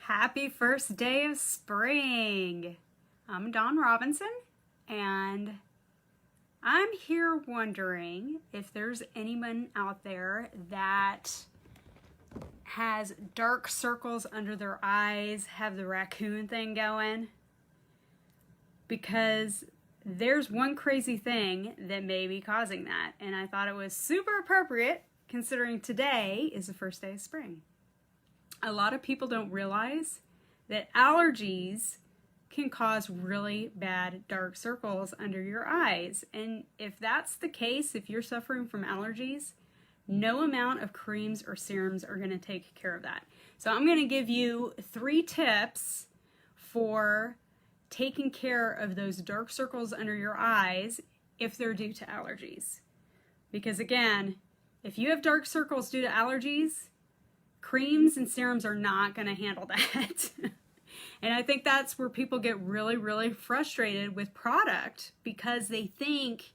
Happy first day of spring. I'm Dawn Robinson, and I'm here wondering if there's anyone out there that has dark circles under their eyes, have the raccoon thing going. Because there's one crazy thing that may be causing that, and I thought it was super appropriate considering today is the first day of spring. A lot of people don't realize that allergies can cause really bad dark circles under your eyes. And if that's the case, if you're suffering from allergies, no amount of creams or serums are going to take care of that. So I'm going to give you 3 tips for taking care of those dark circles under your eyes if they're due to allergies. Because again, if you have dark circles due to allergies, creams and serums are not going to handle that. And I think that's where people get really frustrated with product because they think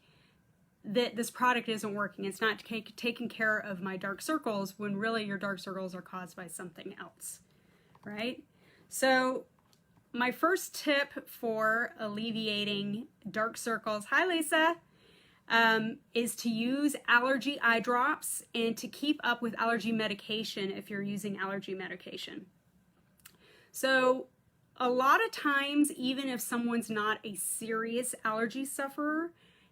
that this product isn't working. It's not taking care of my dark circles when really your dark circles are caused by something else, right? So my first tip for alleviating dark circles, hi Lisa, is to use allergy eye drops and to keep up with allergy medication if you're using allergy medication. So a lot of times, even if someone's not a serious allergy sufferer,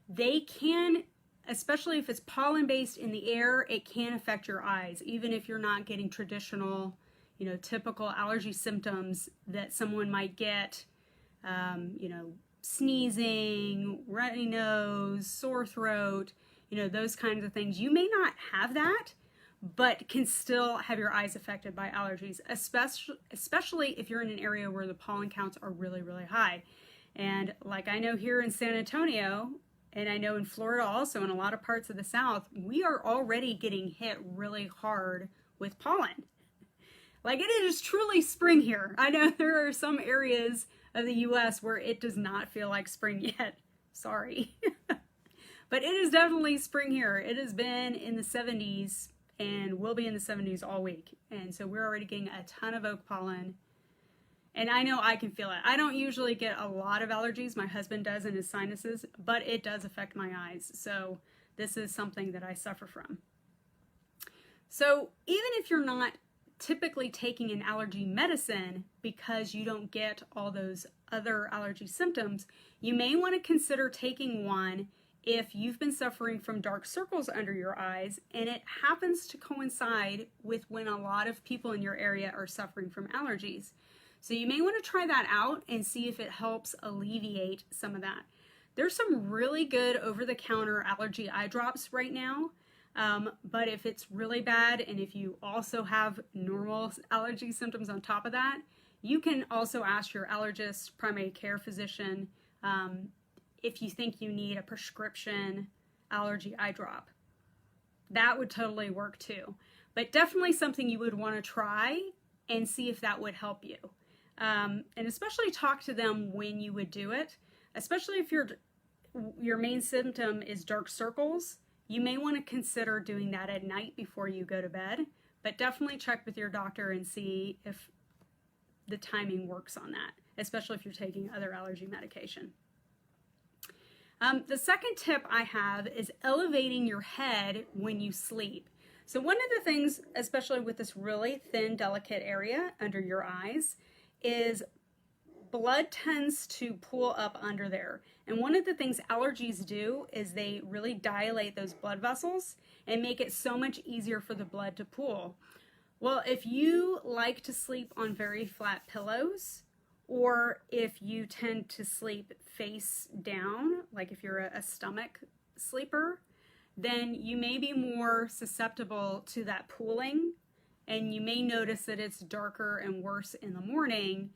they can, especially if it's pollen-based in the air, it can affect your eyes, even if you're not getting traditional, typical allergy symptoms that someone might get, sneezing, runny nose, sore throat, those kinds of things. You may not have that, but can still have your eyes affected by allergies, especially if you're in an area where the pollen counts are really high. And like I know here in San Antonio, and I know in Florida also, in a lot of parts of the South, we are already getting hit really hard with pollen. Like, it is truly spring here. I know there are some areas of the US where it does not feel like spring yet. Sorry. But it is definitely spring here. It has been in the 70s and will be in the 70s all week. And so we're already getting a ton of oak pollen. And I know I can feel it. I don't usually get a lot of allergies. My husband does in his sinuses, but it does affect my eyes. So this is something that I suffer from. So even if you're not typically taking an allergy medicine because you don't get all those other allergy symptoms, you may want to consider taking one if you've been suffering from dark circles under your eyes and it happens to coincide with when a lot of people in your area are suffering from allergies. So you may want to try that out and see if it helps alleviate some of that. There's some really good over-the-counter allergy eye drops right now. But if it's really bad and if you also have normal allergy symptoms on top of that, you can also ask your allergist, primary care physician, if you think you need a prescription allergy eye drop. That would totally work too. But definitely something you would want to try and see if that would help you. And especially talk to them when you would do it, especially if your main symptom is dark circles. You may want to consider doing that at night before you go to bed, but definitely check with your doctor and see if the timing works on that, especially if you're taking other allergy medication. The second tip I have is elevating your head when you sleep. So one of the things, especially with this really thin, delicate area under your eyes, is blood tends to pool up under there. And one of the things allergies do is they really dilate those blood vessels and make it so much easier for the blood to pool. Well, if you like to sleep on very flat pillows, or if you tend to sleep face down, like if you're a stomach sleeper, then you may be more susceptible to that pooling, and you may notice that it's darker and worse in the morning.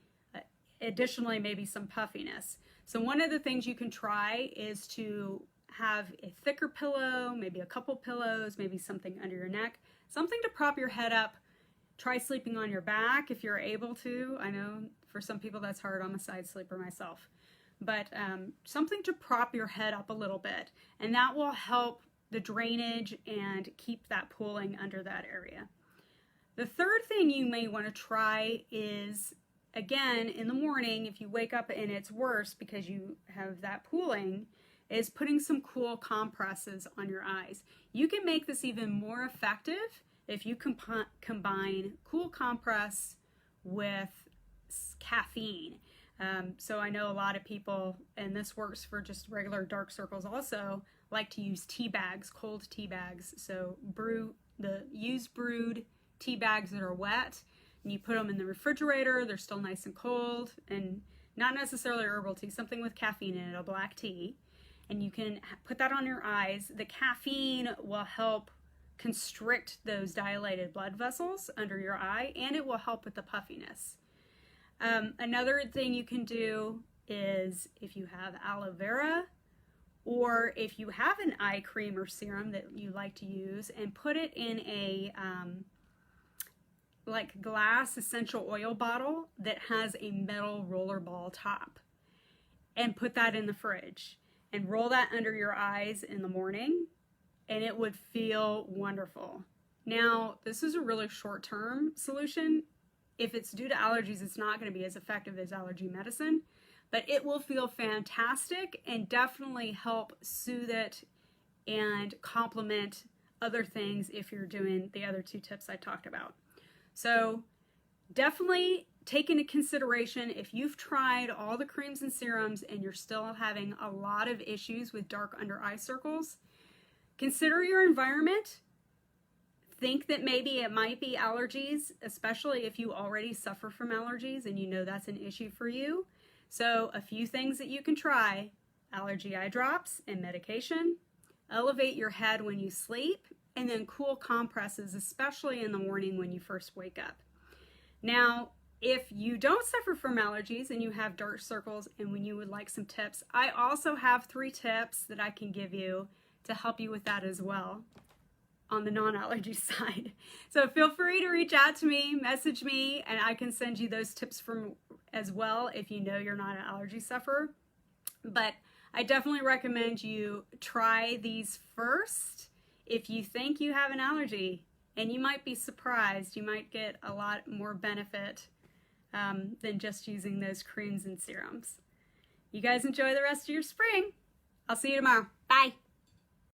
Additionally, maybe some puffiness. So one of the things you can try is to have a thicker pillow, maybe a couple pillows, maybe something under your neck, something to prop your head up. Try sleeping on your back if you're able to. I know for some people that's hard. I'm a side sleeper myself. But something to prop your head up a little bit, and that will help the drainage and keep that pooling under that area. The third thing you may want to try is, again, in the morning, if you wake up and it's worse because you have that pooling, is putting some cool compresses on your eyes. You can make this even more effective if you combine cool compress with caffeine. So I know a lot of people, and this works for just regular dark circles also, like to use tea bags, cold tea bags. So use brewed tea bags that are wet, and you put them in the refrigerator. They're still nice and cold, and not necessarily herbal tea, something with caffeine in it, a black tea. And you can put that on your eyes. The caffeine will help constrict those dilated blood vessels under your eye, and it will help with the puffiness. Another thing you can do is, if you have aloe vera, or if you have an eye cream or serum that you like to use, and put it in a like glass essential oil bottle that has a metal roller ball top, and put that in the fridge and roll that under your eyes in the morning, and it would feel wonderful. Now, this is a really short-term solution. If it's due to allergies, it's not going to be as effective as allergy medicine, but it will feel fantastic and definitely help soothe it and complement other things if you're doing the other two tips I talked about. So definitely take into consideration, if you've tried all the creams and serums and you're still having a lot of issues with dark under eye circles, consider your environment. Think that maybe it might be allergies, especially if you already suffer from allergies and you know that's an issue for you. So a few things that you can try: allergy eye drops and medication, elevate your head when you sleep, and then cool compresses, especially in the morning when you first wake up. Now, if you don't suffer from allergies and you have dark circles and when you would like some tips, I also have 3 tips that I can give you to help you with that as well on the non-allergy side. So feel free to reach out to me, message me, and I can send you those tips as well if you know you're not an allergy sufferer. But I definitely recommend you try these first if you think you have an allergy, and you might be surprised. You might get a lot more benefit than just using those creams and serums. You guys enjoy the rest of your spring. I'll see you tomorrow. Bye.